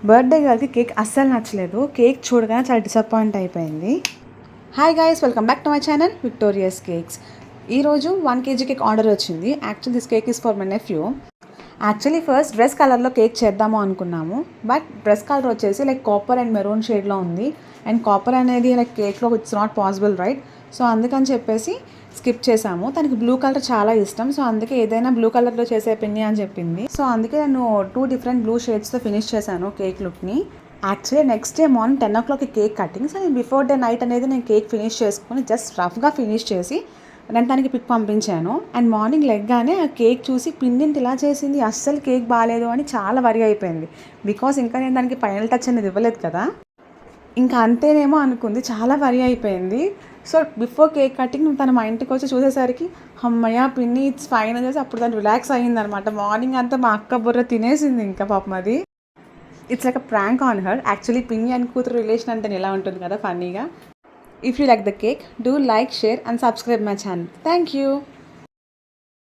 Birthday గర్ల్కి cake అస్సలు నచ్చలేదు. Cake చూడగానే చాలా డిసప్పాయింట్ అయిపోయింది. Hi guys, welcome back to my channel Victorious Cakes. ఈరోజు 1 kg కేక్ ఆర్డర్ వచ్చింది. Actually this cake is for my nephew. Actually first dress కలర్లో cake చేద్దాము అనుకున్నాము. బట్ డ్రెస్ కలర్ వచ్చేసి లైక్ కాపర్ అండ్ మెరూన్ షేడ్లో ఉంది. And copper అనేది like కేక్లో it's not possible right. So అందుకని చెప్పేసి స్కిప్ చేసాము. తనకి బ్లూ కలర్ చాలా ఇష్టం. సో అందుకే ఏదైనా బ్లూ కలర్లో చేసే పిన్ని అని చెప్పింది. సో అందుకే నేను 2 డిఫరెంట్ బ్లూ షేడ్స్తో ఫినిష్ చేశాను కేక్ లుక్ని. Actually next day morning 10 o'clock cake cutting. So నేను బిఫోర్ డే నైట్ అనేది నేను కేక్ ఫినిష్ చేసుకొని జస్ట్ రఫ్గా ఫినిష్ చేసి నేను తనకి పిక్ పంపించాను. అండ్ మార్నింగ్ లెగ్గానే ఆ కేక్ చూసి పిన్నింటి ఇలా చేసింది, అస్సలు కేక్ బాగాలేదు అని చాలా వరి అయిపోయింది. బికాస్ ఇంకా నేను దానికి ఫైనల్ టచ్ అనేది ఇవ్వలేదు కదా, ఇంకా అంతేనేమో అనుకుంది. చాలా వరి అయిపోయింది. సో బిఫోర్ కేక్ కటింగ్ తన మా ఇంటికి వచ్చి చూసేసరికి అమ్మయ్య పిన్ని ఇట్స్ ఫైన్ అని చేసి అప్పుడు తను రిలాక్స్ అయ్యిందనమాట. మార్నింగ్ అంతా మా అక్క బుర్ర తినేసింది ఇంకా పాపం. అది it's like a prank on her. Actually పిన్ని అండ్ కూతురు రిలేషన్ అంటే ఎలా ఉంటుంది కదా ఫన్నీగా. If you like the cake, do like, share and subscribe my channel. Thank you.